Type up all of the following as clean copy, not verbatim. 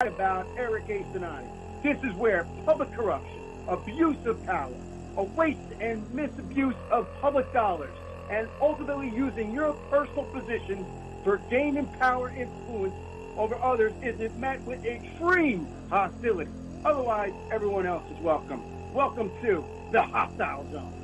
about Eric A. Cinotti. This is where public corruption, abuse of power, a waste and misabuse of public dollars, and ultimately using your personal position for gaining power influence over others is met with extreme hostility. Otherwise, everyone else is welcome. Welcome to the Hostile Zone.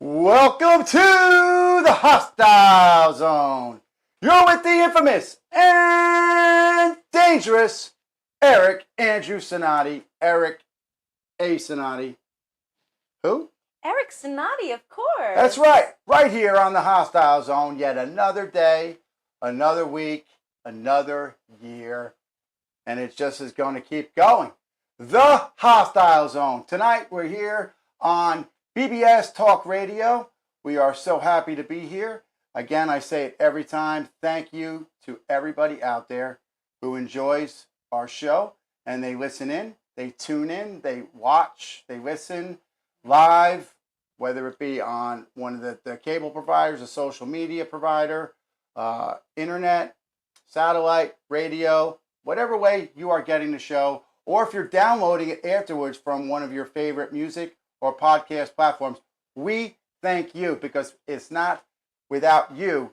Welcome to the Hostile Zone. You're with the infamous and dangerous Eric Andrew Cinotti. Eric A. Cinotti. Who? Eric Cinotti, of course. That's right. Right here on the Hostile Zone. Yet another day, another week, another year. And it just is going to keep going. The Hostile Zone. Tonight we're here on BBS Talk Radio. We are so happy to be here. Again, I say it every time. Thank you to everybody out there who enjoys our show and they listen in, they tune in, they watch, they listen live, whether it be on one of the cable providers, a social media provider, internet, satellite, radio, whatever way you are getting the show, or if you're downloading it afterwards from one of your favorite music or podcast platforms, we thank you because it's not without you,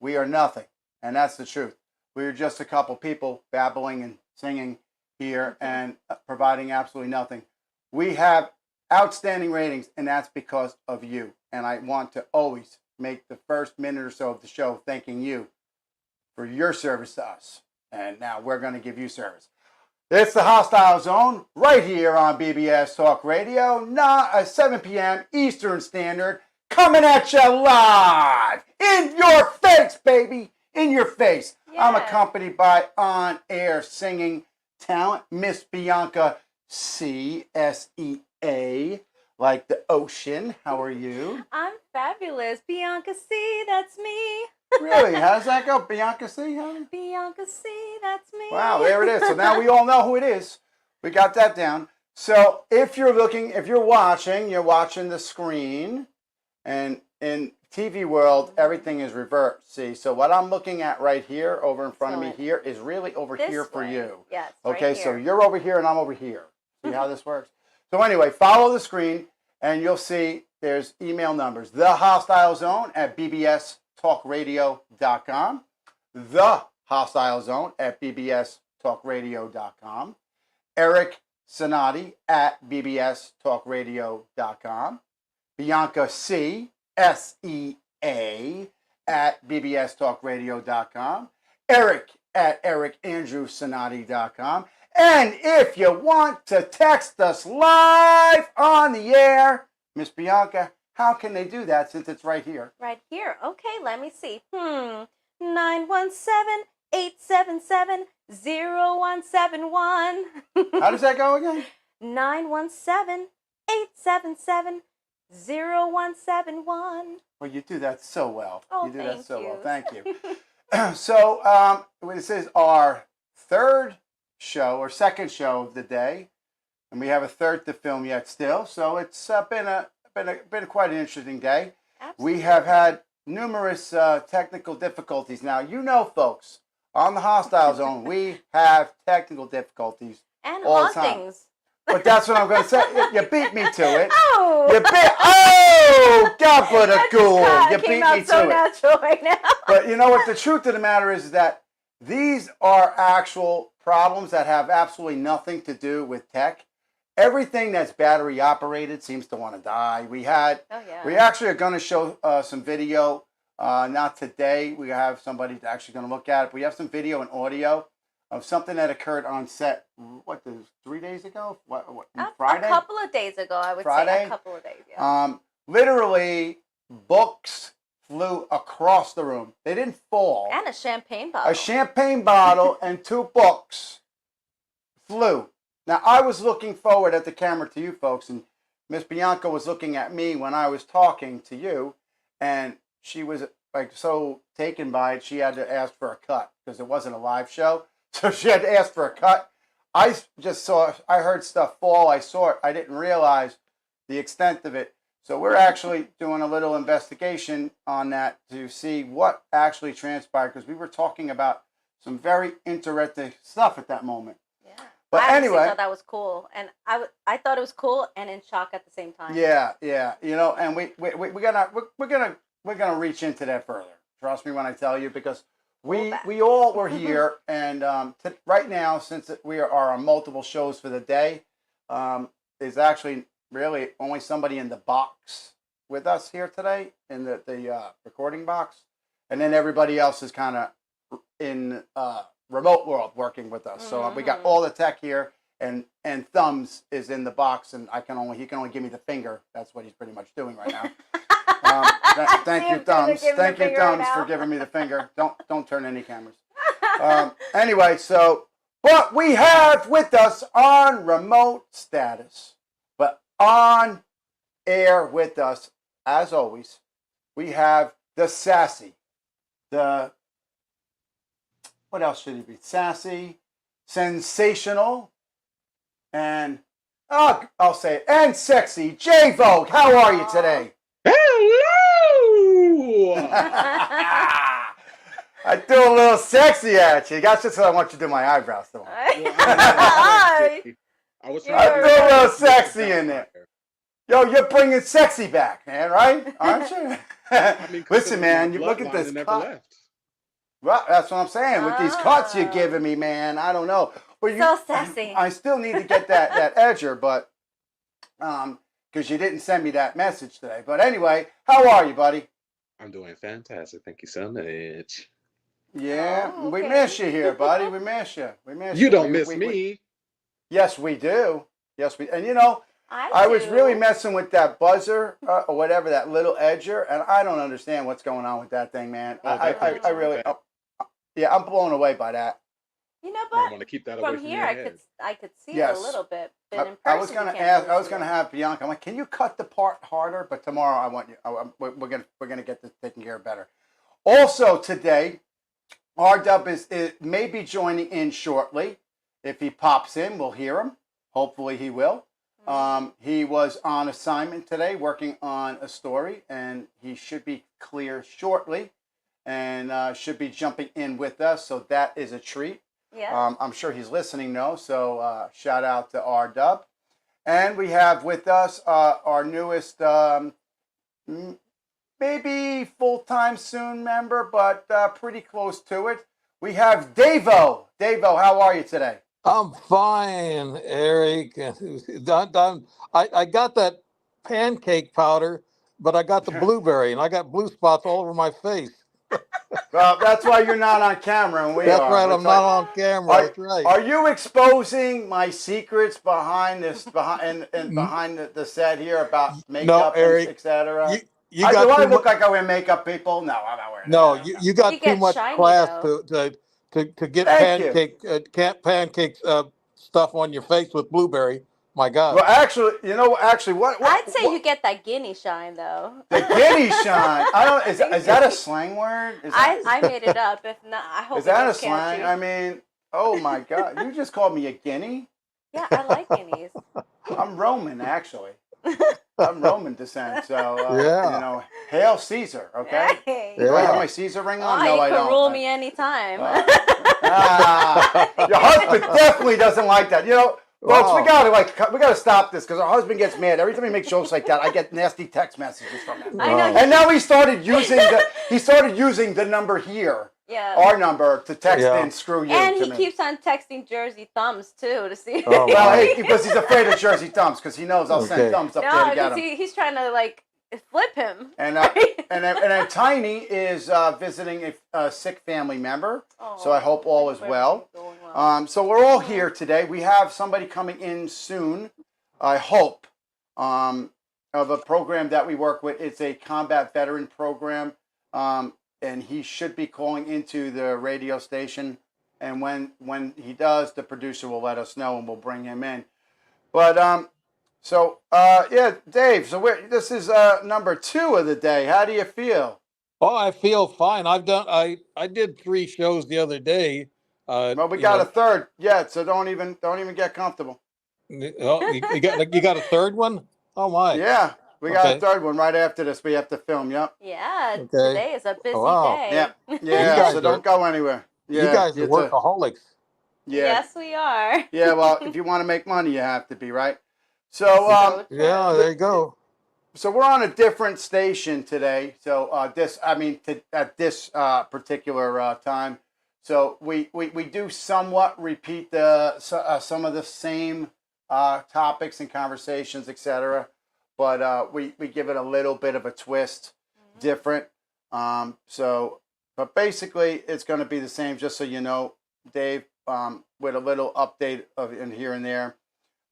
we are nothing. And that's the truth. We're just a couple people babbling and singing here and providing absolutely nothing. We have outstanding ratings, and that's because of you. And I want to always make the first minute or so of the show thanking you for your service to us. And now we're going to give you service. It's the Hostile Zone right here on BBS Talk Radio, 7 p.m. Eastern Standard, coming at you live, in your face, baby, in your face. Yeah. I'm accompanied by on-air singing talent, Miss Bianca C.S.E.A., like the ocean. How are you? I'm fabulous. Bianca C., that's me. Really? How does that go? Bianca C., honey? Bianca C., that's me. Wow, there it is. So now we all know who it is. We got that down. So if you're watching the screen, and in TV world, everything is reversed. See, so what I'm looking at right here, over in front of me here, is really over here for you. Yes. Okay, right so here. you're over here and I'm over here. See how this works? So anyway, follow the screen and you'll see there's email numbers. The Hostile Zone at bbstalkradio.com. The Hostile Zone at bbstalkradio.com. Eric Cinotti at bbstalkradio.com. Bianca C. S.E.A. at bbstalkradio.com. Eric at ericandrewcinotti.com. And if you want to text us live on the air, Miss Bianca, how can they do that since it's right here? Right here. Okay, let me see. 917-877-0171. How does that go again? 917-877-0171. Well, you do that so well. Oh, you do that so well. Thank you. So, this is our third show or second show of the day, and we have a third to film yet still. So it's been quite an interesting day. Absolutely. We have had numerous technical difficulties. Now, you know, folks, on the Hostile Zone, we have technical difficulties and all the time. hauntings. But that's what I'm going to say. You beat me to it. Oh! You beat. Oh, God, but a ghoul. You beat me to so it. natural right now. But you know what? The truth of the matter is that these are actual problems that have absolutely nothing to do with tech. Everything that's battery operated seems to want to die. We actually are going to show some video. Not today. We have somebody that's actually going to look at it. We have some video and audio of something that occurred on set, 3 days ago? Friday? A couple of days ago, I would say. A couple of days, yeah. Literally, books flew across the room. They didn't fall. And a champagne bottle. A champagne bottle and 2 books flew. Now, I was looking forward at the camera to you folks, and Miss Bianca was looking at me when I was talking to you, and she was like so taken by it, she had to ask for a cut because it wasn't a live show. So she had to ask for a cut. I heard stuff fall. I saw it. I didn't realize the extent of it. So we're actually doing a little investigation on that to see what actually transpired, because we were talking about some very interesting stuff at that moment. Yeah. But I anyway, thought that was cool, and I thought it was cool and in shock at the same time. yeah, and we're gonna reach into that further. Trust me when I tell you, because we all were here, and right now, since we are on multiple shows for the day, is actually really only somebody in the box with us here today, in the recording box, and then everybody else is kind of in remote world working with us. So we got all the tech here, and Thumbs is in the box, and he can only give me the finger. That's what he's pretty much doing right now. Thank you, Thumbs. Thank you, Thumbs, for giving me the finger. Don't turn any cameras. Anyway, but we have with us on remote status, but on air with us, as always, we have the sassy, what else should he be? Sassy, sensational, and I'll say it, and sexy, J Vogue. How are you today? Hello! I do a little sexy at you. That's just what I want you to do my eyebrows. Though. I was I do a little sexy in there. Yo, you're bringing sexy back, man, right? Aren't you? Listen, man, you look at this cut. Well, that's what I'm saying. With these cuts you're giving me, man, I don't know. Well, So sassy. I still need to get that edger, but because you didn't send me that message today. But anyway, how are you, buddy? I'm doing fantastic. Thank you so much. Yeah, Oh, we okay. miss you here, buddy. We miss you. We miss you. You don't miss me. Yes, we do. Yes, we. And you know, I was really messing with that buzzer or whatever, that little edger, and I don't understand what's going on with that thing, man. I really, yeah, I'm blown away by that. You know, I want but to keep that away from from here your I head. could see Yes. it a little bit. But in person, I was gonna you can't ask. I was really gonna see have Bianca. I'm like, can you cut the part harder? But tomorrow, I want you. We're gonna get this taken care of better. Also today, R-Dub is may be joining in shortly. If he pops in, we'll hear him. Hopefully, he will. He was on assignment today, working on a story, and he should be clear shortly, and should be jumping in with us. So that is a treat. Yeah. I'm sure he's listening though, so shout out to R-Dub. And we have with us our newest, maybe full-time soon member, but pretty close to it. We have Davo. Davo, how are you today? I'm fine, Eric. I got that pancake powder, but I got the blueberry, and I got blue spots all over my face. Well, that's why you're not on camera, and we That's are. right, I'm not on camera. That's right. Are you exposing my secrets behind this, behind the set here about makeup, Eric, etc.? You got do I too look mu- like I wear makeup, people? No, I'm not wearing. No, that. you got You too get much shiny, class though. to get Thank you. pancake stuff on your face with blueberry. My God. Well, actually, what? I'd say you get that guinea shine though. The guinea shine. I don't. Is that a slang word? I made it up. If not, I hope Is that a it slang? catchy. I mean, oh my God! You just called me a guinea. Yeah, I like guineas. I'm Roman, actually. I'm Roman descent, so Yeah. Hail Caesar. Okay. Hey. Do I have Yeah. my Caesar ring on? Oh, No, you I can don't. rule me anytime. Your husband definitely doesn't like that. Folks, Wow. we gotta stop this, because our husband gets mad every time he makes jokes like that. I get nasty text messages from him. I know. And now he started using the number here, Yeah. our number, to text Yeah. in screw you. And to he me. keeps on texting Jersey Thumbs too to see. Oh, Well, wow. hey, because he's afraid of Jersey Thumbs, because he knows I'll send Okay. thumbs up there No, to get because him. he's trying to like flip him. And then Tiny is visiting a sick family member, so I hope all is well. So we're all here today. We have somebody coming in soon, I hope, of a program that we work with. It's a combat veteran program, and he should be calling into the radio station. And when he does, the producer will let us know, and we'll bring him in. But yeah, Dave. So this is number 2 of the day. How do you feel? Oh, I feel fine. I did 3 shows the other day. Well, we got a third yet, so don't even get comfortable. You got a third one? Oh my. Yeah, We got a Okay. third one right after this. We have to film. Yep. Yeah, Okay. today is a busy Wow. day. Yep. You Yeah. guys So are don't go anywhere. you Yeah. guys are It's a workaholics. yeah. Yes, we are. Yeah. Well, if you want to make money, you have to be right. So So Yeah, true. there you go. so we're on a different station today. So at this particular time. So we do somewhat repeat some of the same topics and conversations, etc. But we give it a little bit of a twist, different. But basically it's going to be the same. Just so you know, Dave, with a little update of in here and there.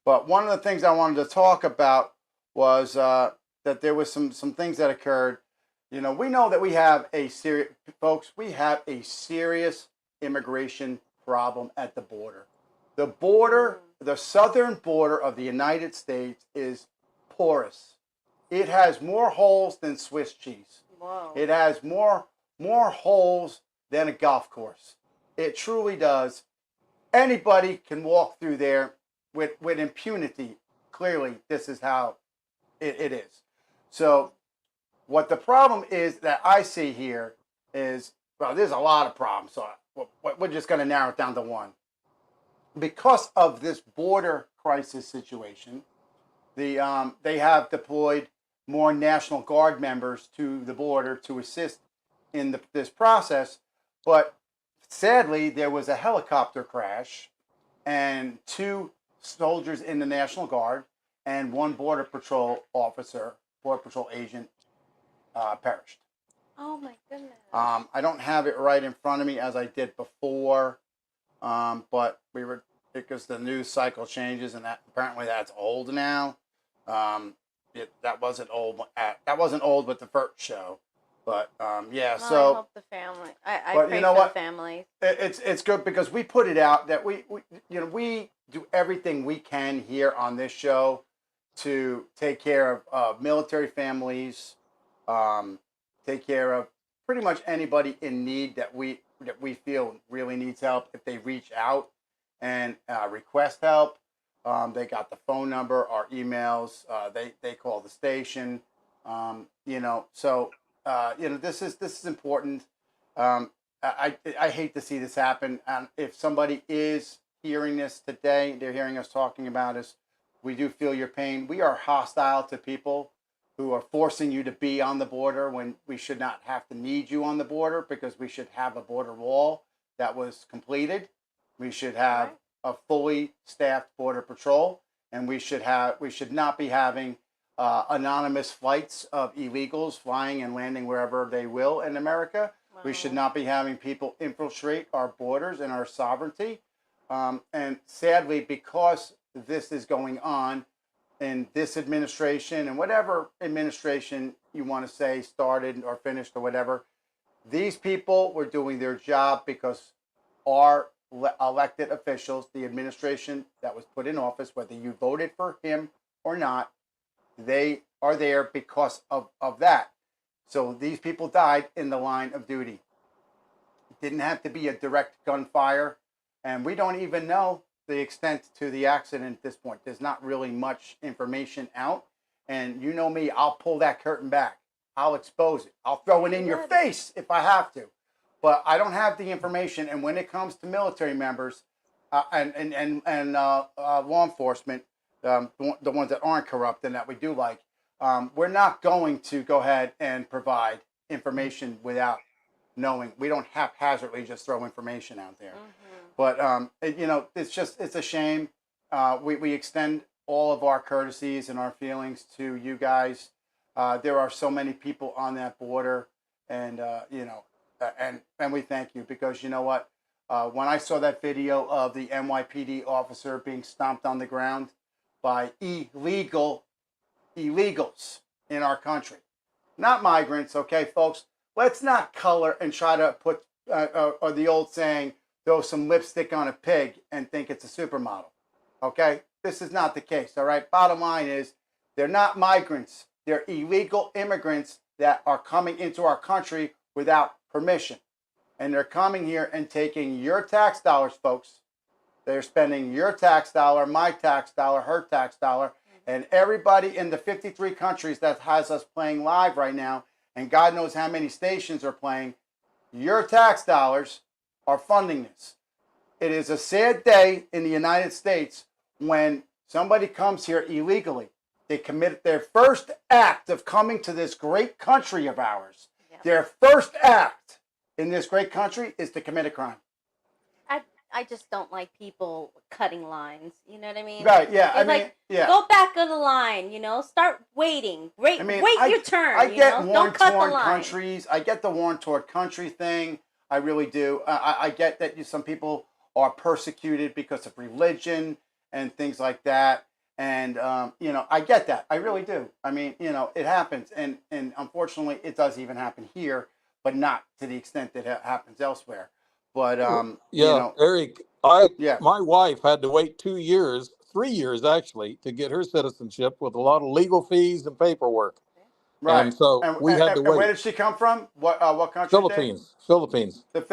But one of the things I wanted to talk about was that there was some things that occurred. You know, we know that we have a serious folks. We have a serious immigration problem at the border. The border, the southern border of the United States is porous. It has more holes than Swiss cheese. Whoa. It has more holes than a golf course. It truly does. Anybody can walk through there with impunity. Clearly, this is how it is. So what the problem is that I see here is, well, there's a lot of problems. So we're just going to narrow it down to one. Because of this border crisis situation, they have deployed more National Guard members to the border to assist in this process. But sadly, there was a helicopter crash and 2 soldiers in the National Guard and 1 Border Patrol agent perished. Oh my goodness. I don't have it right in front of me as I did before, but because the news cycle changes and apparently that's old now. That wasn't old with the first show, but yeah. Well, So I hope the family. I but pray you know for what? the family. It's good because we put it out that we do everything we can here on this show to take care of military families, take care of pretty much anybody in need that we feel really needs help. If they reach out and request help, they got the phone number, our emails. They call the station. So this is important. I hate to see this happen. If somebody is hearing this today, they're hearing us talking about us. We do feel your pain. We are hostile to people who are forcing you to be on the border when we should not have to need you on the border, because we should have a border wall that was completed. We should have a fully staffed border patrol, and we should not be having anonymous flights of illegals flying and landing wherever they will in America. Wow. We should not be having people infiltrate our borders and our sovereignty. And sadly, because this is going on in this administration and whatever administration you want to say started or finished or whatever, these people were doing their job because our elected officials, the administration that was put in office, whether you voted for him or not, they are there because of that. So these people died in the line of duty. It didn't have to be a direct gunfire. And we don't even know the extent to the accident at this point. There's not really much information out. And you know me, I'll pull that curtain back. I'll expose it. I'll throw it in your face if I have to. But I don't have the information. And when it comes to military members and law enforcement, the ones that aren't corrupt and that we do like, we're not going to go ahead and provide information without knowing. We don't haphazardly just throw information out there. But it's a shame. We extend all of our courtesies and our feelings to you guys. There are so many people on that border, and and we thank you, because you know what? When I saw that video of the NYPD officer being stomped on the ground by illegals in our country, not migrants, okay, folks? Let's not color and try to put or the old saying, throw some lipstick on a pig and think it's a supermodel. Okay? This is not the case, all right? Bottom line is, they're not migrants. They're illegal immigrants that are coming into our country without permission. And they're coming here and taking your tax dollars, folks. They're spending your tax dollar, my tax dollar, her tax dollar, And everybody in the 53 countries that has us playing live right now, and God knows how many stations are playing, your tax dollars are funding this. It is a sad day in the United States when somebody comes here illegally. They commit their first act of coming to this great country of ours. Yeah. Their first act in this great country is to commit a crime. I just don't like people cutting lines. You know what I mean? Right, yeah. It's like, go back of the line, Start waiting. Wait your turn. I get Don't cut the war-torn line. countries. I get the war-torn country thing. I really do. I get that some people are persecuted because of religion and things like that. And, I get that. I really do. I mean, it happens. And unfortunately, it does even happen here, but not to the extent that it happens elsewhere. But, Eric, my wife had to wait 2 years, 3 years actually, to get her citizenship with a lot of legal fees and paperwork. Right. And so we had to wait. Where did she come from? What country? Philippines. Philippines. Right.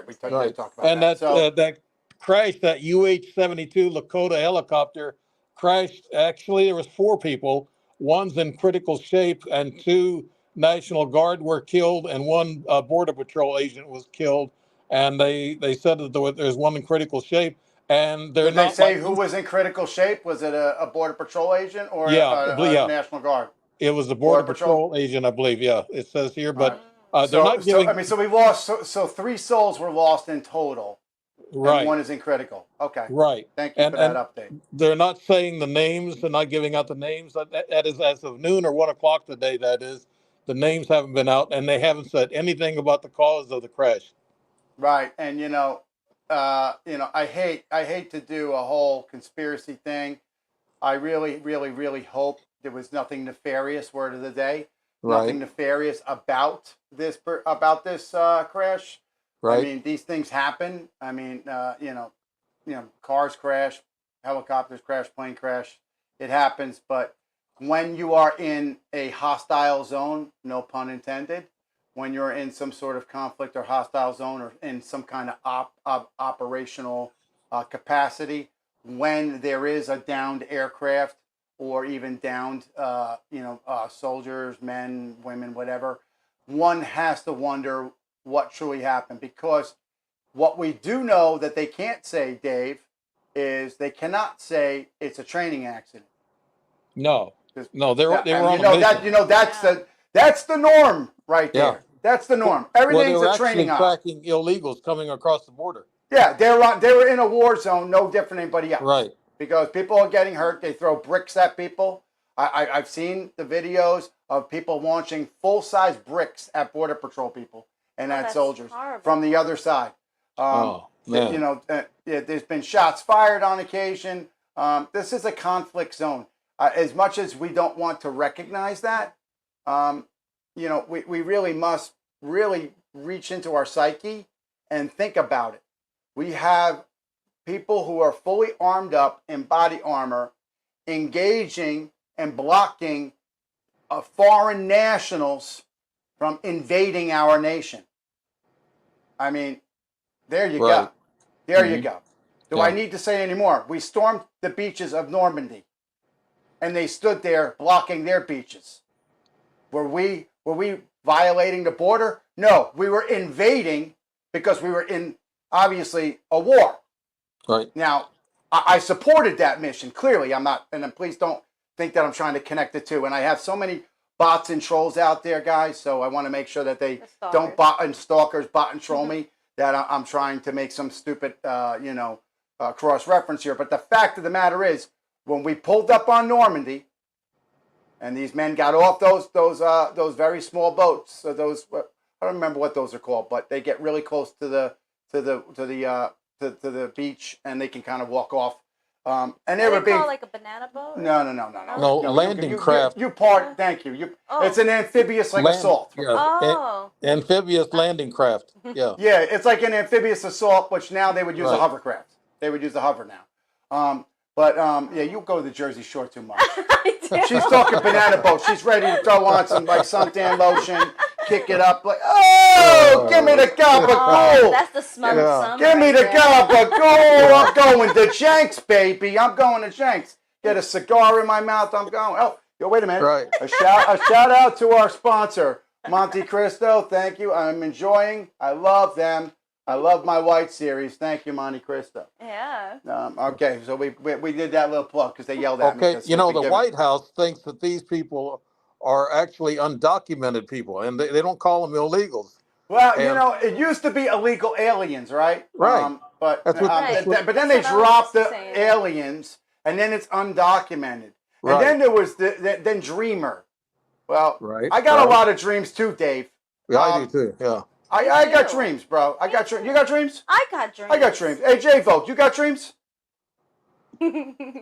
We talked about and that. That crash, that UH-72 Lakota helicopter crashed. Actually, there was 4 people. One's in critical shape, and 2 National Guard were killed, and 1 Border Patrol agent was killed. And they said that there's 1 in critical shape. And did they say who was in critical shape? Was it a Border Patrol agent or a National Guard? It was the Border Patrol agent, I believe. Yeah, it says here, but they're not giving. So we lost. So 3 souls were lost in total. Right. And 1 is in critical. Okay. Right. Thank you for that update. They're not saying the names. They're not giving out the names. That is as of noon or 1 o'clock today. That is, the names haven't been out, and they haven't said anything about the cause of the crash. Right, and I hate to do a whole conspiracy thing. I really, really, really hope there was nothing nefarious. Word of the day. Right. Nothing nefarious about this crash. Right. I mean, these things happen. I mean, cars crash, helicopters crash, plane crash. It happens. But when you are in a hostile zone, no pun intended, when you're in some sort of conflict or hostile zone or in some kind of operational capacity, when there is a downed aircraft or even downed, soldiers, men, women, whatever, one has to wonder what truly happened. Because what we do know that they can't say, Dave, is they cannot say it's a training accident. No, they were on a mission. That's the norm right there. Yeah. That's the norm. Everything's a training op. Tracking illegals coming across the border. Yeah, they were in a war zone, no different than anybody else. Right. Because people are getting hurt. They throw bricks at people. I've seen the videos of people launching full-size bricks at Border Patrol people and at soldiers from the other side. There's been shots fired on occasion. This is a conflict zone. As much as we don't want to recognize that, we really must really reach into our psyche and think about it. We have people who are fully armed up in body armor, engaging and blocking foreign nationals from invading our nation. I mean, there you go. There you go. Do I need to say any more? We stormed the beaches of Normandy, and they stood there blocking their beaches. Were we violating the border? No, we were invading because we were in, obviously, a war. Right. Now, I supported that mission. Clearly, I'm not, and please don't think that I'm trying to connect the two. And I have so many bots and trolls out there, guys, so I want to make sure that they don't bot and troll me, that I'm trying to make some stupid, cross-reference here. But the fact of the matter is, when we pulled up on Normandy, and these men got off those very small boats, so those, I don't remember what those are called, but they get really close to the beach, and they can kind of walk off. And they were being like a banana boat. No, landing craft. Thank you. It's an amphibious assault. Yeah. Amphibious landing craft. Yeah. Yeah, it's like an amphibious assault, which now they would use a hovercraft. They would use a hover now. You go to the Jersey Shore too much. She's talking banana boat. She's ready to throw on some suntan lotion, kick it up give me the gabagool. That's the smell of summer. Give me the gabagool. I'm going to Jenks, baby. I'm going to Jenks. get a cigar in my mouth. I'm going. Oh, yo, wait a minute. Right. A shout out to our sponsor, Monte Cristo. Thank you. I'm enjoying. I love them. I love my white series. Thank you, Monte Cristo. Yeah. Okay, so we did that little plug because they yelled at me. Okay, you know, the White House thinks that these people are actually undocumented people, and they don't call them illegals. Well, And, you know, it used to be illegal aliens, right? Right. But That's what- Right. but then they So that was dropped the the same. aliens, and then it's undocumented. Right. And then there was then Dreamer. Well, Right, I got a right. lot of dreams too, Dave. Yeah, I do too. Yeah. I Me got too. dreams, bro. I got dreams. You got dreams? I got dreams. I got dreams. Hey, J-Folk, you got dreams?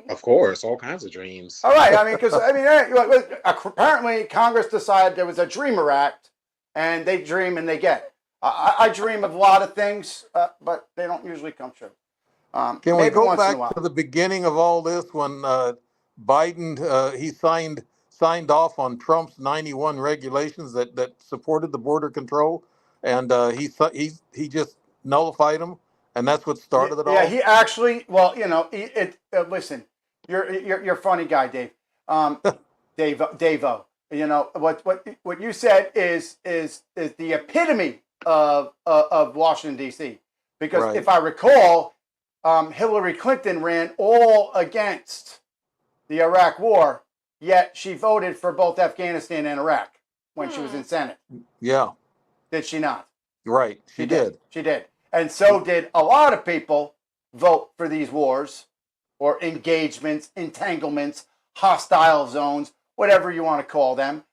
Of course, all kinds of dreams. All right. I mean, because apparently Congress decided there was a Dreamer Act, and they dream and they get. I dream of a lot of things, but they don't usually come true. Can we maybe go once in a back while. to the beginning of all this when Biden he signed off on Trump's 91 regulations that supported the border control, and he just nullified them, and that's what started it all. Yeah, he actually. Well, you know, listen, you're a funny guy, Dave. Dave-o. You know what you said is the epitome of Washington D.C. Because Right. if I recall, Hillary Clinton ran all against the Iraq War, yet she voted for both Afghanistan and Iraq when she was in Senate. Yeah, Did she not? right. She did. She did. And so did a lot of people vote for these wars or engagements, entanglements, hostile zones, whatever you want to call them.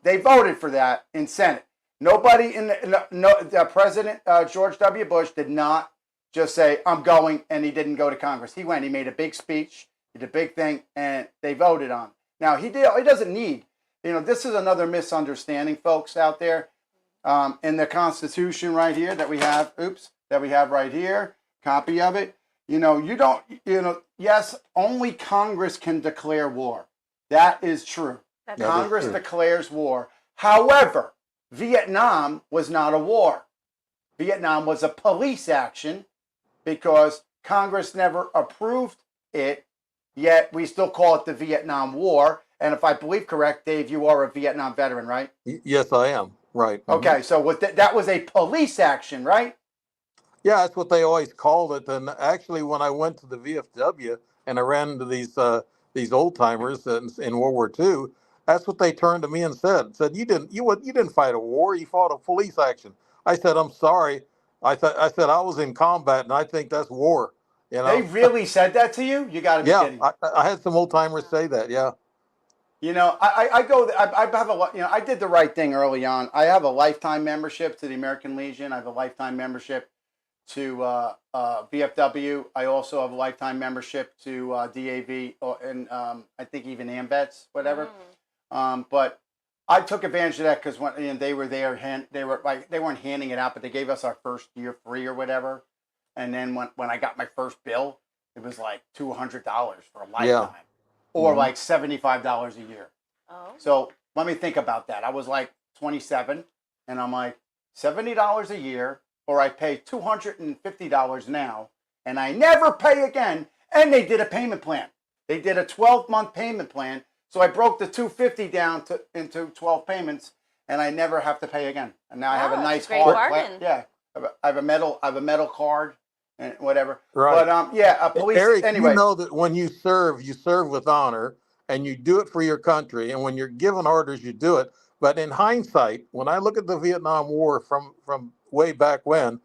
They voted for that in Senate. Nobody the President George W. Bush did not just say, I'm going, and he didn't go to Congress. He went, he made a big speech, he did a big thing, and they voted on it. Now, he doesn't need, you know, this is another misunderstanding, folks, out there. In the Constitution right here that we have, right here, copy of it. Yes, only Congress can declare war. That is true. That's Congress true. declares war. However, Vietnam was not a war. Vietnam was a police action because Congress never approved it, yet we still call it the Vietnam War. And if I believe correct, Dave, you are a Vietnam veteran, right? Yes, I am. Right. Okay, so that was a police action, right? Yeah, that's what they always called it. And actually, when I went to the VFW and I ran into these old timers in World War II, that's what they turned to me and said, "You didn't fight a war. You fought a police action." I said, "I'm sorry." I said I was in combat, and I think that's war. You know? They really said that to you? You got to be kidding. Yeah, I had some old timers say that. Yeah. You know, I have a, you know, I did the right thing early on. I have a lifetime membership to the American Legion. I have a lifetime membership to VFW. I also have a lifetime membership to DAV and I think even AMVETS, whatever. But I took advantage of that because when they were there, they weren't handing it out, but they gave us our first year free or whatever. And then when I got my first bill, it was like $200 for a lifetime. Yeah. Or like $75 a year. Oh. So let me think about that. I was like 27, and I'm like, $70 a year, or I pay $250 now, and I never pay again. And they did a payment plan. They did a 12-month payment plan. So I broke the $250 down into 12 payments, and I never have to pay again. And now I have a nice great hard bargain. Yeah, I have a metal card and whatever. Right. But a police. Eric, anyway, you know that when you serve with honor, and you do it for your country. And when you're given orders, you do it. But in hindsight, when I look at the Vietnam War from way back when,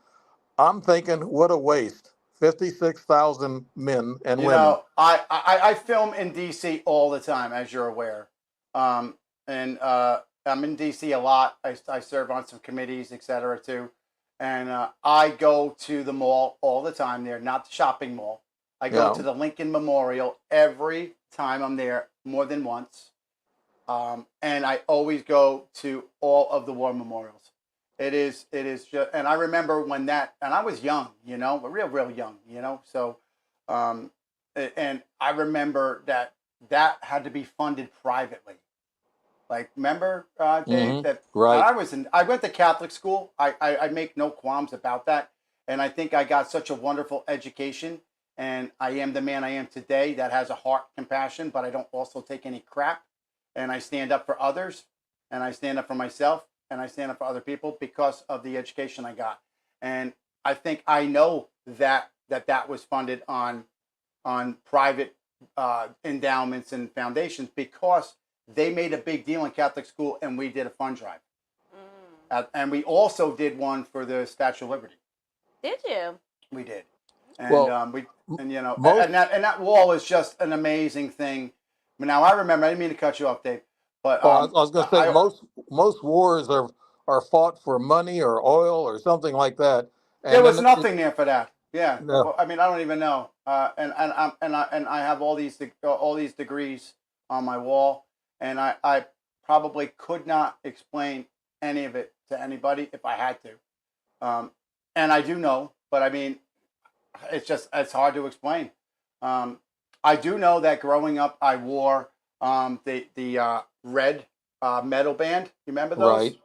I'm thinking, what a waste. 56,000 men and women. know, I film in D.C. all the time, as you're aware. And I'm in D.C. a lot. I serve on some committees, et cetera, too. And I go to the mall all the time there, not the shopping mall. I go to the Lincoln Memorial every time I'm there, more than once. And I always go to all of the war memorials. It is just, and I remember when and I was young, you know, real young, you know. So, and I remember that had to be funded privately. Like, remember, Dave, that right. I went to Catholic school. I make no qualms about that. And I think I got such a wonderful education. and I am the man I am today that has a heart, compassion, but I don't also take any crap. And I stand up for others, and I stand up for myself, and I stand up for other people because of the education I got. And I think I know that was funded on private endowments and foundations because they made a big deal in Catholic school, and we did a fund drive. And we also did one for the Statue of Liberty. Did you? We did. And Well, most and that wall is just an amazing thing. Now I remember, I didn't mean to cut you off, Dave, but well, I was going to say I most wars are fought for money or oil or something like that, there and was then nothing there for that. Yeah, no, I mean I don't even know. And I have all these degrees on my wall, and I probably could not explain any of it to anybody if I had to. And I do know, but I mean, it's hard to explain. I do know that growing up, I wore the red metal band. You remember those? right,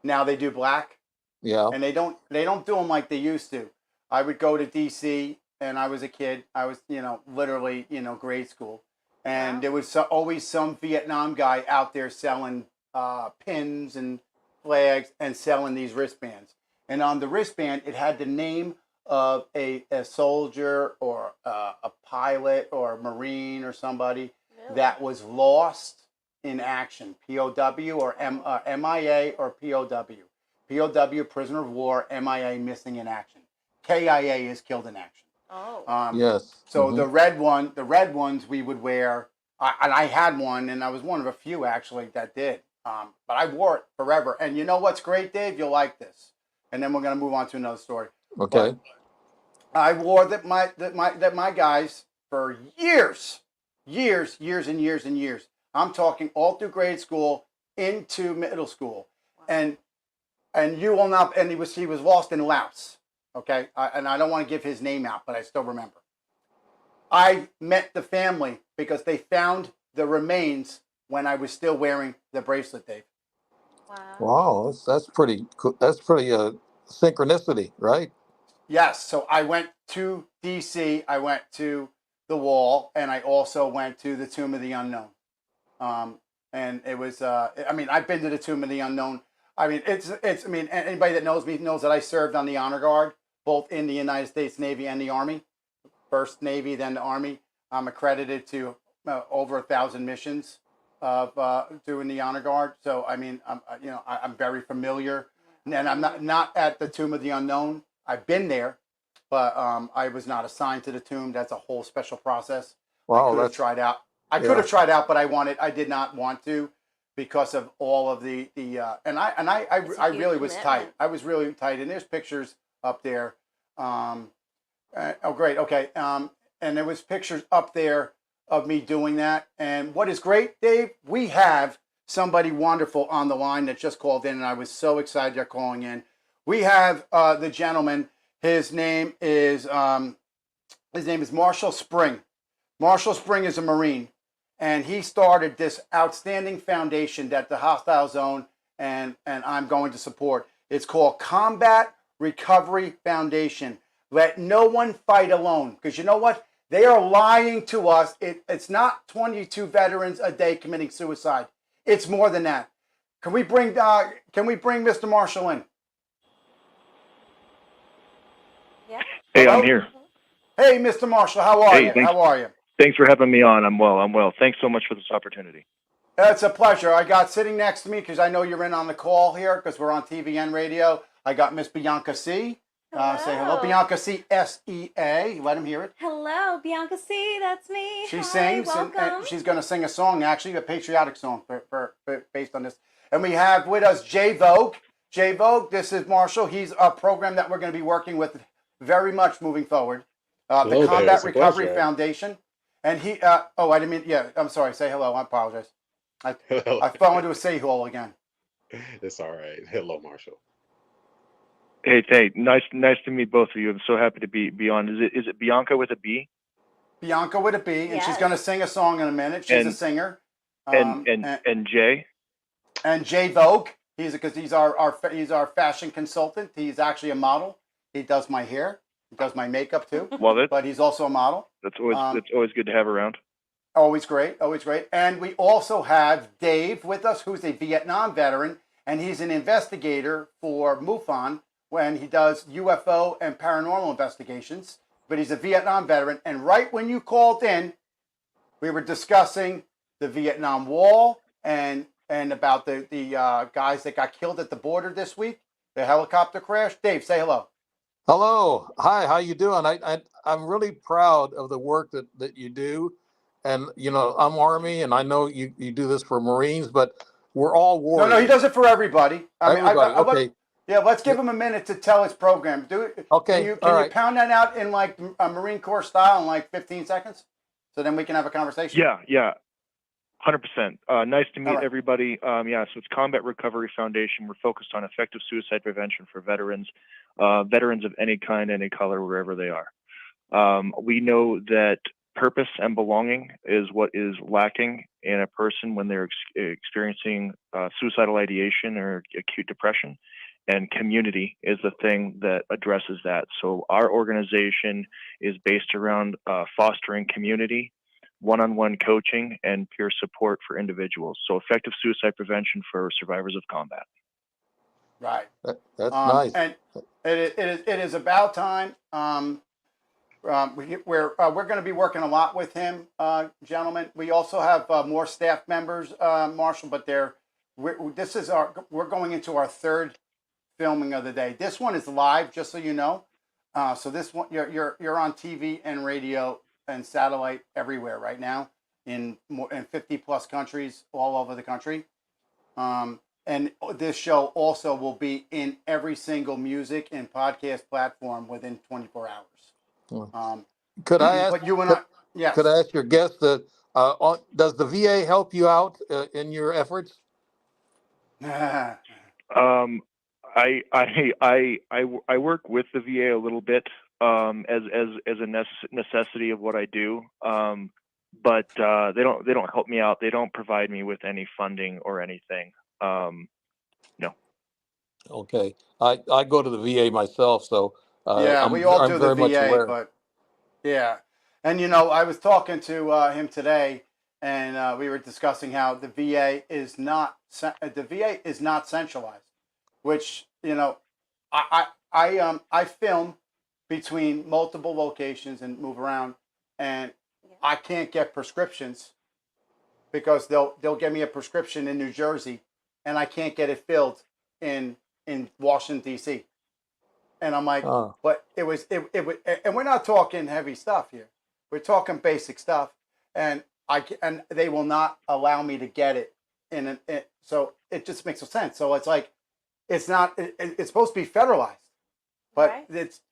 Now they do black, yeah, and they don't do them like they used to. I would go to DC, and I was a kid. I was literally grade school, and there was always some Vietnam guy out there selling pins and flags and selling these wristbands. And on the wristband, it had the name of a soldier or a pilot or a Marine or somebody that was lost in action, POW or MIA or POW. POW, prisoner of war, MIA, missing in action. KIA is killed in action. Oh. yes. So the red ones we would wear, and I had one, and I was one of a few actually that did. But I wore it forever. And you know what's great, Dave? You'll like this. And then we're gonna move on to another story. Okay. But I wore that my guys for years and years. I'm talking all through grade school into middle school, and you will not. And he was lost in Laos. Okay, and I don't want to give his name out, but I still remember. I met the family because they found the remains when I was still wearing the bracelet, Dave. Wow, that's pretty cool. That's pretty synchronicity, right? Yes. So I went to DC. I went to the wall, and I also went to the Tomb of the Unknown. And it was. I mean, I've been to the Tomb of the Unknown. I mean, it's. I mean, anybody that knows me knows that I served on the honor guard, both in the United States Navy and the Army. First Navy, then the Army. I'm accredited to over 1,000 missions of doing the honor guard. So I mean, I'm very familiar, and I'm not at the Tomb of the Unknown. I've been there, but I was not assigned to the tomb. That's a whole special process. Wow, I could have tried out. I did not want to because of all of the and I really was tight. I was really tight, and there's pictures up there. Oh, great. Okay. And there was pictures up there of me doing that. And what is great, Dave, we have somebody wonderful on the line that just called in, and I was so excited they're calling in. We have the gentleman. His name is Marshall Spring. Marshall Spring is a Marine, and he started this outstanding foundation that the Hostile Zone and I'm going to support. It's called Combat Recovery Foundation. Let no one fight alone, because you know what? They are lying to us. It's not 22 veterans a day committing suicide. It's more than that. Can we bring Mr. Marshall in? Yeah. Hey, Hello? I'm here. Hey, Mr. Marshall, how are you? Thanks. How are you? Thanks for having me on. I'm well. Thanks so much for this opportunity. It's a pleasure. I got sitting next to me, because I know you're in on the call here, because we're on TV and radio. I got Miss Bianca C. Say hello, Bianca C. S-E-A. Let him hear it. Hello, Bianca C. That's me. She Hi, sings, welcome. and she's going to sing a song, actually, a patriotic song for based on this. And we have with us Jay Vogue. Jay Vogue, this is Marshall. He's a program that we're going to be working with very much moving forward. The Combat Recovery Foundation. And he, I didn't mean, yeah, I'm sorry. Say hello. I apologize. I fell into a say hole again. It's all right. Hello, Marshall. Hey, nice to meet both of you. I'm so happy to be on. Is it Bianca with a B? Bianca with a B, and she's Yes. going to sing a song in a minute. She's a singer. And Jay? And Jay Vogue. He's our fashion consultant. He's actually a model. He does my hair. He does my makeup too, Love it. but he's also a model. That's always good to have around. Always great, always great. And we also have Dave with us, who's a Vietnam veteran, and he's an investigator for MUFON when he does UFO and paranormal investigations. But he's a Vietnam veteran. And right when you called in, we were discussing the Vietnam Wall and about the guys that got killed at the border this week, the helicopter crash. Dave, say hello. Hello. Hi, how you doing? I'm really proud of the work that you do. And, you know, I'm Army, and I know you do this for Marines, but we're all warriors. No, he does it for everybody. Everybody, okay. Yeah, let's give him a minute to tell his program. Do it. Okay, Can you pound that out in like a Marine Corps style in like 15 seconds? So then we can have a conversation. Yeah. 100%. Nice to meet right. everybody. So it's Combat Recovery Foundation. We're focused on effective suicide prevention for veterans, veterans of any kind, any color, wherever they are. We know that purpose and belonging is what is lacking in a person when they're experiencing suicidal ideation or acute depression. And community is the thing that addresses that. So our organization is based around fostering community, one-on-one coaching, and peer support for individuals. So effective suicide prevention for survivors of combat. Right. That's nice. And it is about time. We're going to be working a lot with him, gentlemen. We also have more staff members, Marshall, but we're going into our third filming of the day. This one is live, just so you know. So this one, you're on TV and radio and satellite everywhere right now in 50 plus countries all over the country. And this show also will be in every single music and podcast platform within 24 hours. Could I ask? But you and yes. Could I ask your guest that does the VA help you out in your efforts? I work with the VA a little bit as a necessity of what I do, but they don't help me out. They don't provide me with any funding or anything. No. Okay, I go to the VA myself, so we all do the very much VA, aware. but yeah, and I was talking to him today, and we were discussing how the VA is not centralized. Which I film between multiple locations and move around, and I can't get prescriptions because they'll give me a prescription in New Jersey, and I can't get it filled in Washington D.C. And I'm like, but it was, and we're not talking heavy stuff here. We're talking basic stuff, and they will not allow me to get it so it just makes no sense. So it's like. It's not. It's supposed to be federalized, but right.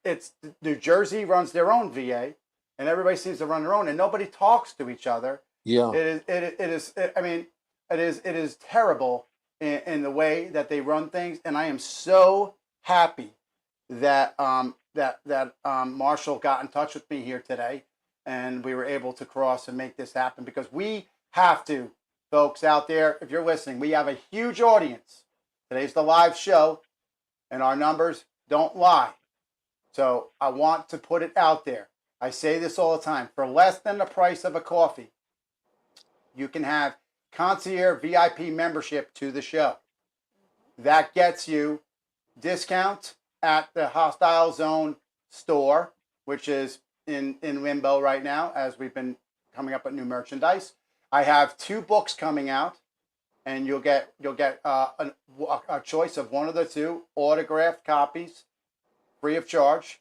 It's New Jersey runs their own VA, and everybody seems to run their own, and nobody talks to each other. Yeah. It is terrible in the way that they run things, and I am so happy that Marshall got in touch with me here today, and we were able to cross and make this happen because we have to, folks out there, if you're listening, we have a huge audience. Today's the live show, and our numbers don't lie. So I want to put it out there. I say this all the time. For less than the price of a coffee, you can have concierge VIP membership to the show. That gets you discount at the Hostile Zone store, which is in limbo right now as we've been coming up with new merchandise. I have 2 books coming out. And you'll get a choice of one of the 2 autographed copies, free of charge,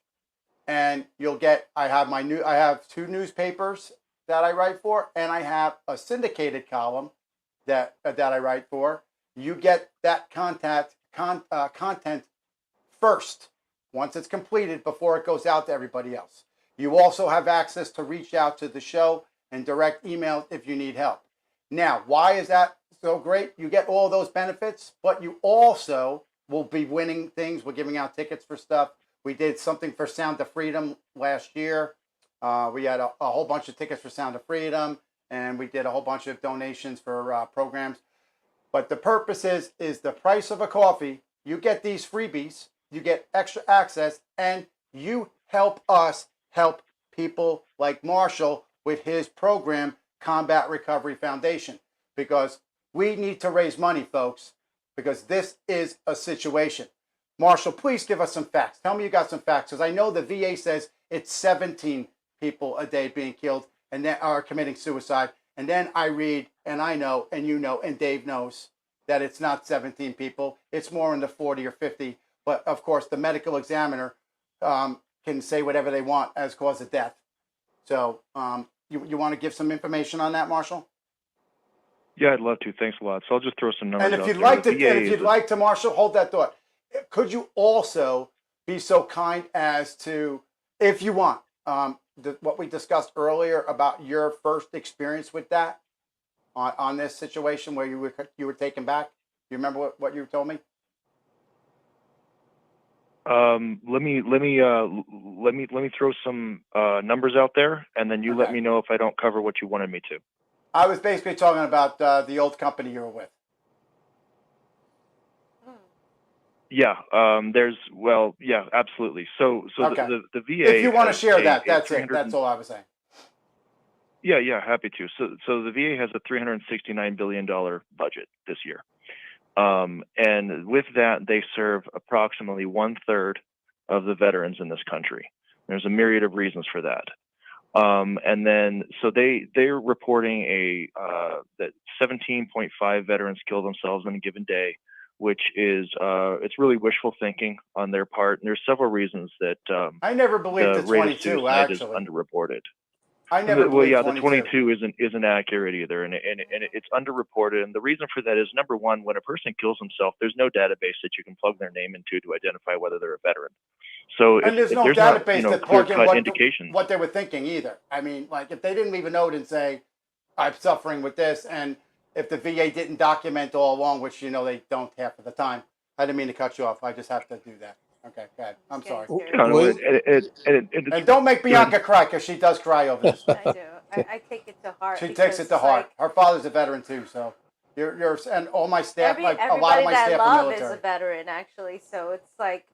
and you'll get. I have 2 newspapers that I write for, and I have a syndicated column that I write for. You get that content first, once it's completed, before it goes out to everybody else. You also have access to reach out to the show and direct email if you need help. Now, why is that so great? You get all those benefits, but you also will be winning things. We're giving out tickets for stuff. We did something for Sound of Freedom last year. We had a whole bunch of tickets for Sound of Freedom, and we did a whole bunch of donations for programs. But the purpose is the price of a coffee. You get these freebies, you get extra access, and you help us help people like Marshall with his program, Combat Recovery Foundation, because we need to raise money, folks, because this is a situation. Marshall, please give us some facts. Tell me you got some facts, because I know the VA says it's 17 people a day being killed and that are committing suicide. And then I read, and I know, and you know, and Dave knows that it's not 17 people. It's more in the 40 or 50. But of course, the medical examiner can say whatever they want as cause of death. So you want to give some information on that, Marshall? Yeah, I'd love to. Thanks a lot. So I'll just throw some numbers And if out you'd there. like The to, VA and if you'd like to, Marshall, hold that thought. Could you also be so kind as to, if you want, what we discussed earlier about your first experience with that on this situation where you were taken back? Do you remember what you told me? Let me throw some numbers out there, and then you let me know if I don't cover what you wanted me to. I was basically talking about the old company you were with. Yeah, yeah, absolutely. So okay. the VA. If you want to share that, that's it. 300 That's all I was saying. Yeah, happy to. So the VA has a $369 billion budget this year. And with that, they serve approximately 1/3 of the veterans in this country. There's a myriad of reasons for that. And then, so they're reporting that 17.5 veterans kill themselves in a given day, which is, it's really wishful thinking on their part. And there's several reasons that I never believed the 22, actually. is underreported. I never believed the 22 isn't accurate either, and it's underreported. And the reason for that is, number one, when a person kills himself, there's no database that you can plug their name into to identify whether they're a veteran. So and there's no database to plug in what they were thinking either. I mean, like if they didn't leave a note and say, "I'm suffering with this," and if the VA didn't document all along, which they don't half of the time. I didn't mean to cut you off. I just have to do that. Okay, go ahead. I'm sorry. And don't make Bianca cry, because she does cry over this. I do. I take it to heart. She takes it to heart. Her father's a veteran too, so you're and all my staff, a lot of my staff are military. Is a veteran, actually, so it's like,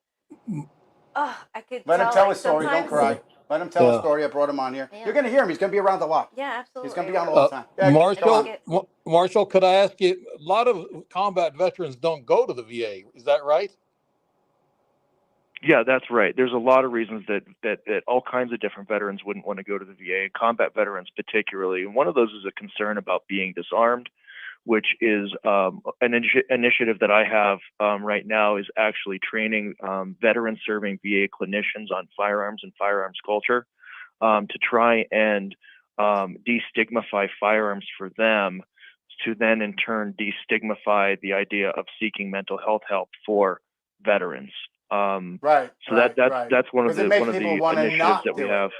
I could let him tell his story. Don't cry. Let him tell his story. I brought him on here. Yeah. You're going to hear him. He's going to be around a lot. Yeah, absolutely. He's going to be on all the time. Yeah, Marshall, could I ask you? A lot of combat veterans don't go to the VA. Is that right? Yeah, that's right. There's a lot of reasons that all kinds of different veterans wouldn't want to go to the VA, combat veterans particularly. And one of those is a concern about being disarmed, which is an initiative that I have right now, is actually training veteran serving VA clinicians on firearms and firearms culture to try and destigmatize firearms for them, to then in turn destigmatize the idea of seeking mental health help for veterans. Right. So that's one of the initiatives that we have.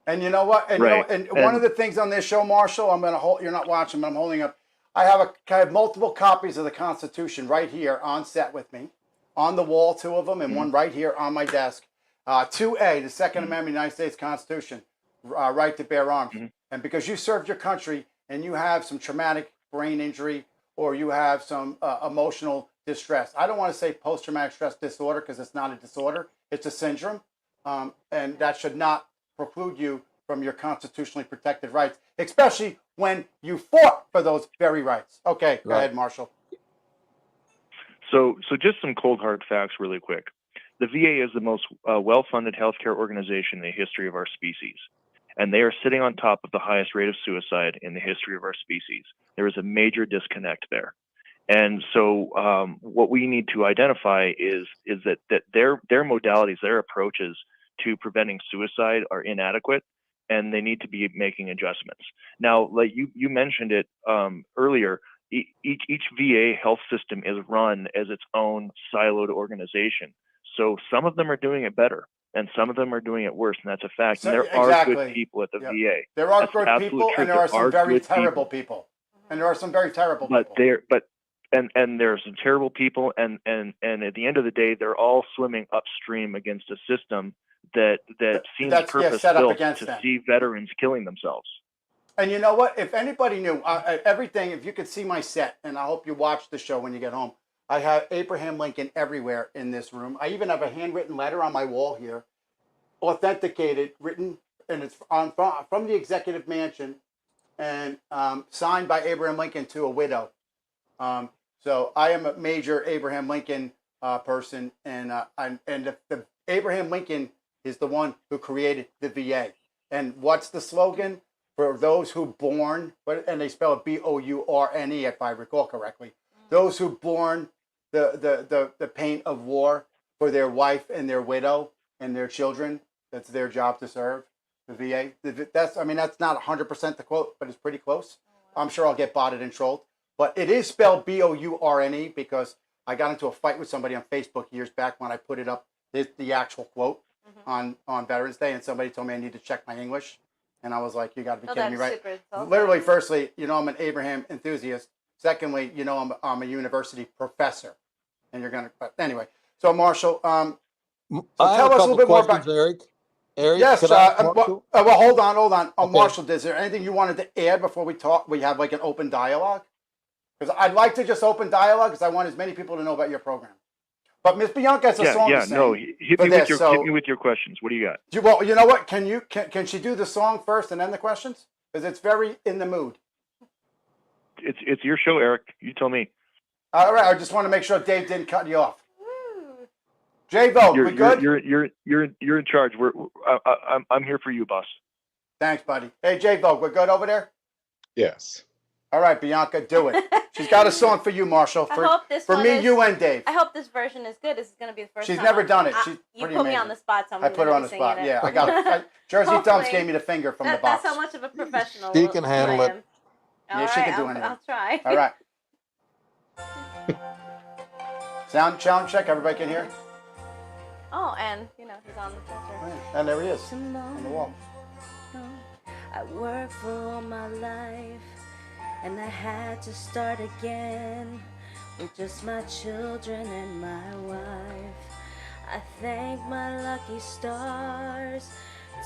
And you know what? And one of the things on this show, Marshall, I'm going to hold. You're not watching, but I'm holding up. I have multiple copies of the Constitution right here on set with me, on the wall, 2 of them, and one right here on my desk. 2A, the Second Amendment of the United States Constitution, right to bear arms. And because you served your country and you have some traumatic brain injury, or you have some emotional distress. I don't want to say post-traumatic stress disorder, because it's not a disorder. It's a syndrome. And that should not preclude you from your constitutionally protected rights, especially when you fought for those very rights. Okay, go ahead, Marshall. So just some cold hard facts really quick. The VA is the most well-funded healthcare organization in the history of our species, and they are sitting on top of the highest rate of suicide in the history of our species. There is a major disconnect there. And so what we need to identify is that their modalities, their approaches to preventing suicide are inadequate, and they need to be making adjustments. Now, like you mentioned it earlier, each VA health system is run as its own siloed organization. So some of them are doing it better, and some of them are doing it worse, and that's a fact. And there are good people at the VA. There are good people, and there are some very terrible people. And there are some very terrible people. And there are some terrible people, and at the end of the day, they're all swimming upstream against a system that seems purpose-built to see veterans killing themselves. And you know what? If anybody knew everything, if you could see my set, and I hope you watch the show when you get home, I have Abraham Lincoln everywhere in this room. I even have a handwritten letter on my wall here. authenticated, written, and it's from the executive mansion, and signed by Abraham Lincoln to a widow. So I am a major Abraham Lincoln person, and the Abraham Lincoln is the one who created the VA. And what's the slogan? For those who born, and they spell it BOURNE, if I recall correctly. Those who born the pain of war for their wife and their widow and their children. That's their job to serve. The VA. That's not 100% the quote, but it's pretty close. I'm sure I'll get botted and trolled, but it is spelled BOURNE because I got into a fight with somebody on Facebook years back when I put it up the actual quote on Veterans Day, and somebody told me I need to check my English, and I was like, "You got to be kidding me, right?" Literally, firstly, I'm an Abraham enthusiast. Secondly, I'm a university professor, and you're gonna. But anyway, so Marshall, so tell us a little bit more about Eric. Eric, yes. Well, hold on. Okay. Marshall, is there anything you wanted to add before we talk? We have like an open dialogue, because I'd like to just open dialogue because I want as many people to know about your program. But Miss Bianca has a song to sing. No, hit me with your questions. What do you got? Well, you know what? Can she do the song first and then the questions? Because it's very in the mood. It's your show, Eric. You tell me. All right. I just want to make sure Dave didn't cut you off. Jay Vogue, we good? You're in charge. I'm here for you, boss. Thanks, buddy. Hey, Jay Vogue, we're good over there? Yes. All right, Bianca, do it. She's got a song for you, Marshall. For me, you and Dave. I hope this version is good. This is going to be the first time. She's never done it. She's you pretty put amazing. Me on the spot. So I put her on the spot. Yeah, I got it. Jersey Thumbs gave me the finger from the box. That's how much of a professional She can handle it. Yeah, she can do anything. I'll try. All right. Sound check. Everybody can hear? Oh, and, he's on the filter. And there he is on the wall. I worked for all my life, and I had to start again with just my children and my wife. I thank my lucky stars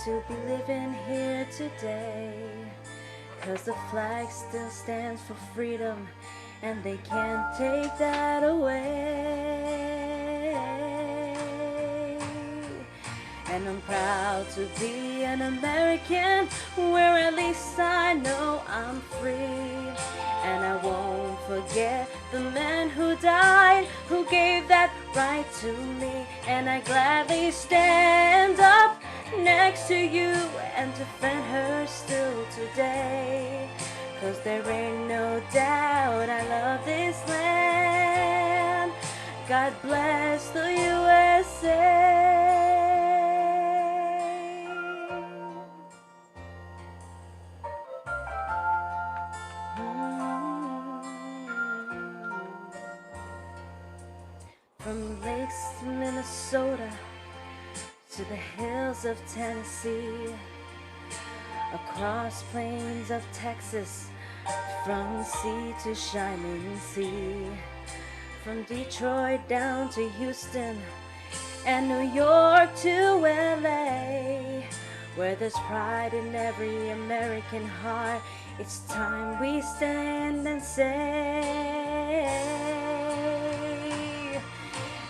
to be living here today, 'cause the flag still stands for freedom, and they can't take that away. And I'm proud to be an American, where at least I know I'm free. And I won't forget the man who died, who gave that right to me. And I gladly stand up next to you and defend her still today. 'Cause there ain't no doubt I love this land. God bless the USA. From lakes of Minnesota to the hills of Tennessee, across plains of Texas, from sea to shining sea, from Detroit down to Houston and New York to LA, where there's pride in every American heart. It's time we stand and say,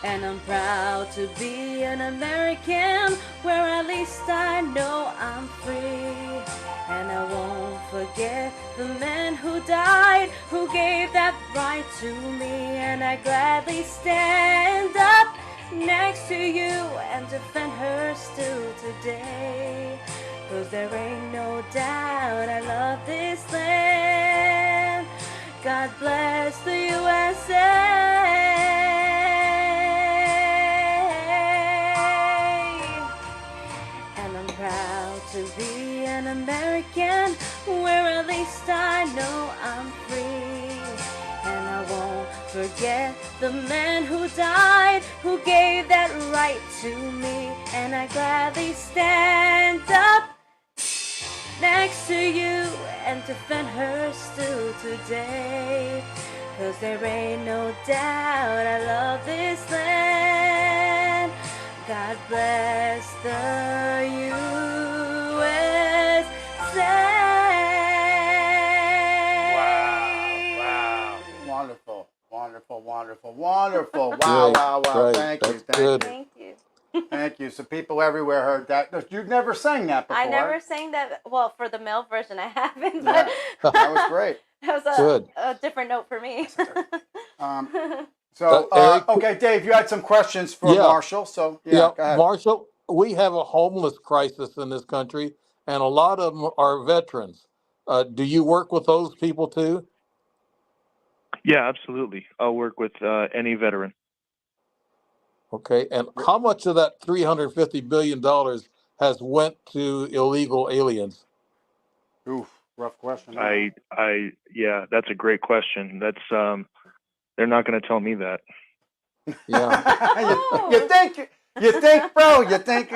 and I'm proud to be an American, where at least I know I'm free. And I won't forget the man who died, who gave that right to me. And I gladly stand up next to you and defend her still today. 'Cause there ain't no doubt I love this land. God bless the USA. Proud to be an American, where at least I know I'm free. And I won't forget the man who died, who gave that right to me. And I gladly stand up next to you and defend her still today. 'Cause there ain't no doubt I love this land. God bless the USA. Wow. Wonderful. Wow. Great. Thank you. Good. Thank you. Thank you. So people everywhere heard that. You've never sang that before. I never sang that. Well, for the male version, I haven't. Yeah, But that was great. that was Good. a different note for me. Eric? Okay, Dave, you had some questions for Yeah. Marshall. So, Yeah, go ahead. Marshall, we have a homeless crisis in this country, and a lot of them are veterans. Do you work with those people too? Yeah, absolutely. I'll work with any veteran. Okay, and how much of that $350 billion has went to illegal aliens? Oof, rough question. Yeah, that's a great question. That's they're not going to tell me that. Yeah. you think, bro, you think.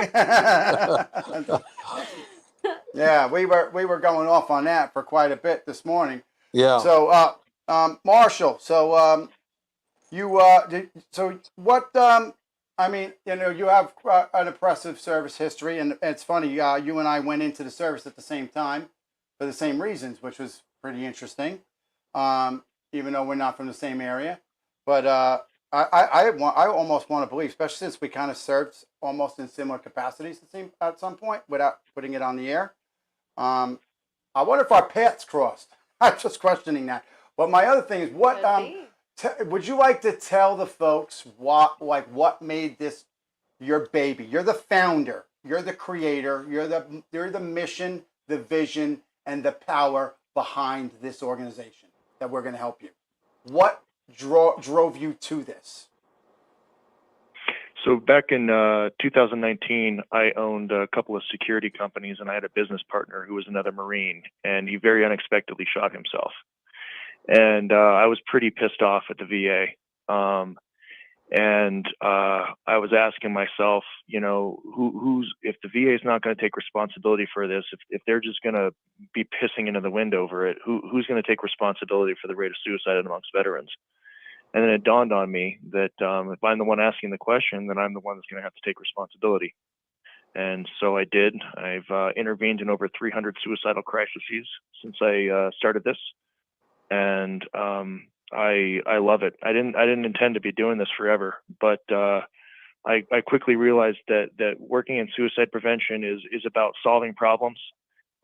Yeah, we were going off on that for quite a bit this morning. Yeah. So, Marshall, so so what? I mean, you have an impressive service history, and it's funny. You and I went into the service at the same time for the same reasons, which was pretty interesting. Even though we're not from the same area, but I almost want to believe, especially since we kind of served almost in similar capacities at some point, without putting it on the air. I wonder if our paths crossed. I'm just questioning that. But my other thing is, what would you like to tell the folks what made this your baby? You're the founder. You're the creator. You're the mission, the vision, and the power behind this organization that we're going to help you. What drove you to this? So back in 2019, I owned a couple of security companies, and I had a business partner who was another Marine, and he very unexpectedly shot himself. And I was pretty pissed off at the VA. And I was asking myself, if the VA is not going to take responsibility for this, if they're just going to be pissing into the wind over it, who's going to take responsibility for the rate of suicide amongst veterans? And then it dawned on me that if I'm the one asking the question, then I'm the one that's going to have to take responsibility. And so I did. I've intervened in over 300 suicidal crises since I started this. And I love it. I didn't intend to be doing this forever, but I quickly realized that working in suicide prevention is about solving problems,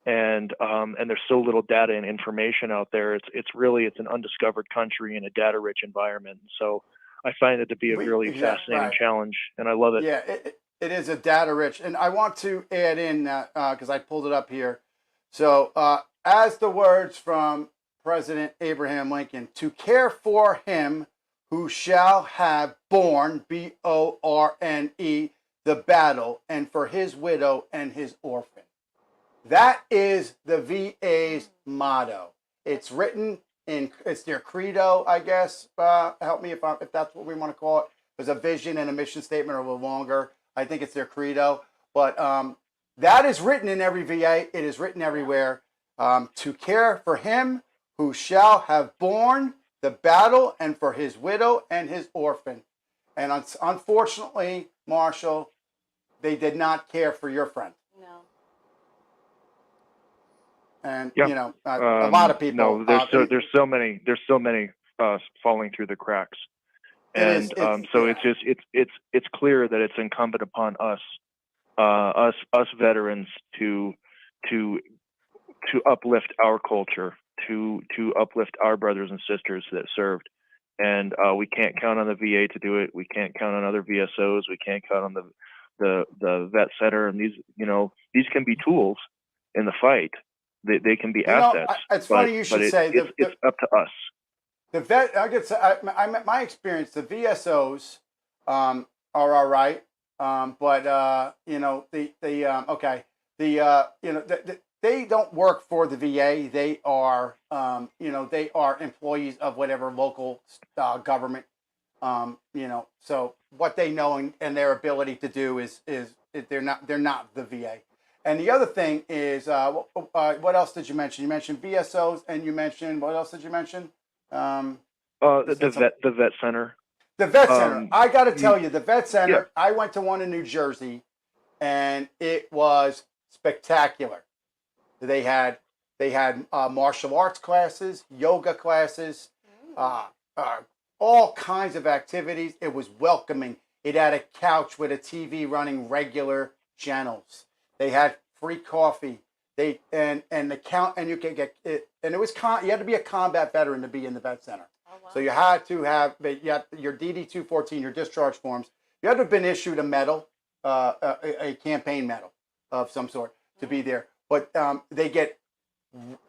and there's so little data and information out there. It's an undiscovered country in a data-rich environment. So I find it to be a really fascinating challenge, and I love it. Yeah, it is a data-rich, and I want to add in because I pulled it up here. So as the words from President Abraham Lincoln, to care for him who shall have borne, BORNE, the battle, and for his widow and his orphan. That is the VA's motto. It's written it's their credo, I guess. Help me if that's what we want to call it. There's a vision and a mission statement, or a little longer. I think it's their credo. But that is written in every VA. It is written everywhere. To care for him who shall have borne the battle, and for his widow and his orphan. And unfortunately, Marshall, they did not care for your friend. No. And a lot of people. No, there's so many falling through the cracks, and it's clear that it's incumbent upon us veterans to uplift our culture, to uplift our brothers and sisters that served. And we can't count on the VA to do it. We can't count on other VSOs. We can't count on the vet center. And these can be tools in the fight. They can be assets. It's funny you should say it's up to us. The vet. My experience. The VSOs are all right, but they don't work for the VA. They are, they are employees of whatever local government. So what they know and their ability to do is they're not the VA. And the other thing is, what else did you mention? You mentioned VSOs, and you mentioned, what else did you mention? The vet center. The vet center. I got to tell you, the vet center. Yeah. I went to one in New Jersey, and it was spectacular. They had martial arts classes, yoga classes, all kinds of activities. It was welcoming. It had a couch with a TV running regular channels. They had free coffee. They and the count and you could get it, and it was you had to be a combat veteran to be in the vet center. Oh, wow. So you had to have your DD-214, your discharge forms. You had to have been issued a medal, a campaign medal of some sort to be there. But they get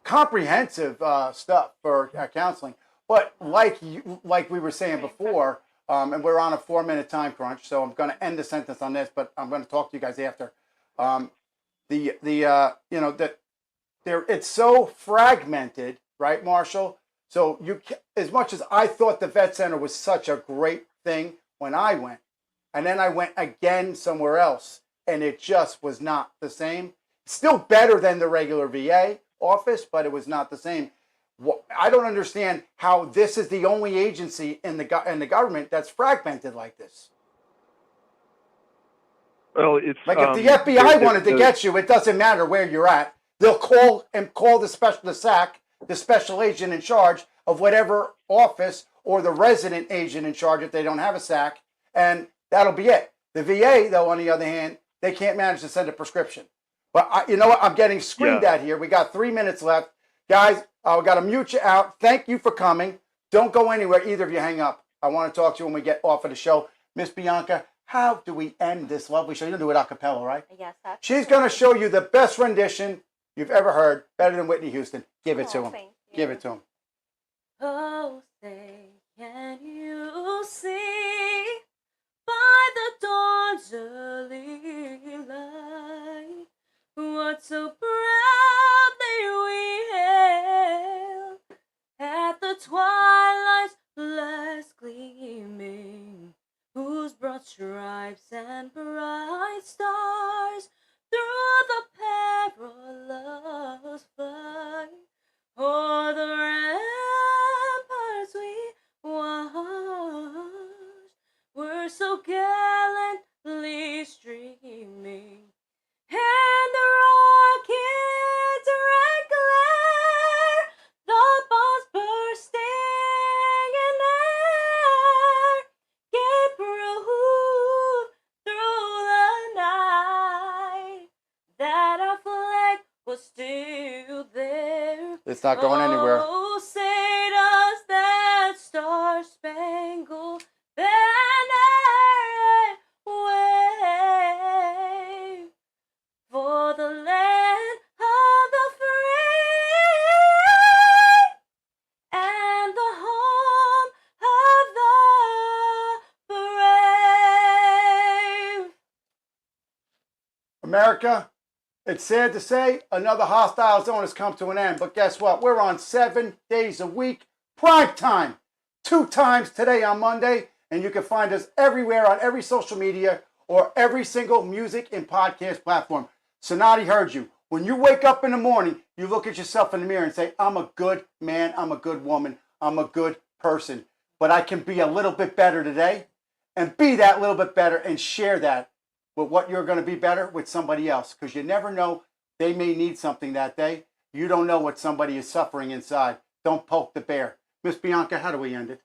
comprehensive stuff for counseling. But like we were saying before, and we're on a 4-minute time crunch, so I'm going to end the sentence on this, but I'm going to talk to you guys after. It's so fragmented, right, Marshall? So as much as I thought the vet center was such a great thing when I went, and then I went again somewhere else, and it just was not the same. Still better than the regular VA office, but it was not the same. I don't understand how this is the only agency in the government that's fragmented like this. Well, it's like if the FBI wanted to get you, it doesn't matter where you're at. They'll call the SAC, the special agent in charge of whatever office, or the resident agent in charge if they don't have a SAC, and that'll be it. The VA, though, on the other hand, they can't manage to send a prescription. But you know what? I'm getting screamed at here. We got 3 minutes left. Guys, I've got to mute you out. Thank you for coming. Don't go anywhere. Either of you hang up. I want to talk to you when we get off of the show. Miss Bianca, how do we end this lovely show? You're going to do it a cappella, right? Yes, that's She's going to show you the best rendition you've ever heard. Better than Whitney Houston. Give it to him. Give it to him. Oh, say, can you see by the dawn's early light what so proudly we hailed at the twilight's last gleaming, whose broad stripes and bright stars through the perilous fight o'er the ramparts we watched were so gallantly streaming, and the rocket's red glare, the bombs bursting in air, gave proof through the night that our flag was still there. It's not going anywhere. Oh, say does that star-spangled banner wave for the land of the free and the home of the brave. America, it's sad to say, another hostile zone has come to an end. But guess what? We're on 7 days a week, prime time. 2 times today on Monday. And you can find us everywhere on every social media or every single music and podcast platform. Cinotti heard you. When you wake up in the morning, you look at yourself in the mirror and say, I'm a good man, I'm a good woman, I'm a good person. But I can be a little bit better today, and be that little bit better and share that with what you're going to be better with somebody else. Because you never know, they may need something that day. You don't know what somebody is suffering inside. Don't poke the bear. Miss Bianca, how do we end it?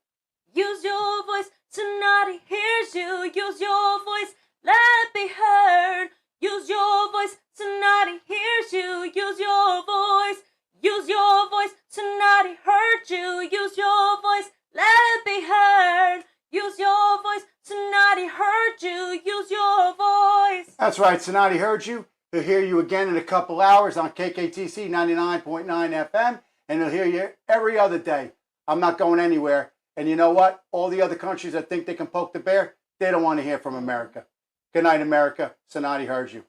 Use your voice, Cinotti hears you. Use your voice, let it be heard. Use your voice, Cinotti hears you. Use your voice. Use your voice, Cinotti heard you. Use your voice, let it be heard. Use your voice, Cinotti heard you. Use your voice. That's right, Cinotti heard you. He'll hear you again in a couple hours on KKTC 99.9 FM, and he'll hear you every other day. I'm not going anywhere. And you know what? All the other countries that think they can poke the bear, they don't want to hear from America. Good night, America. Cinotti heard you.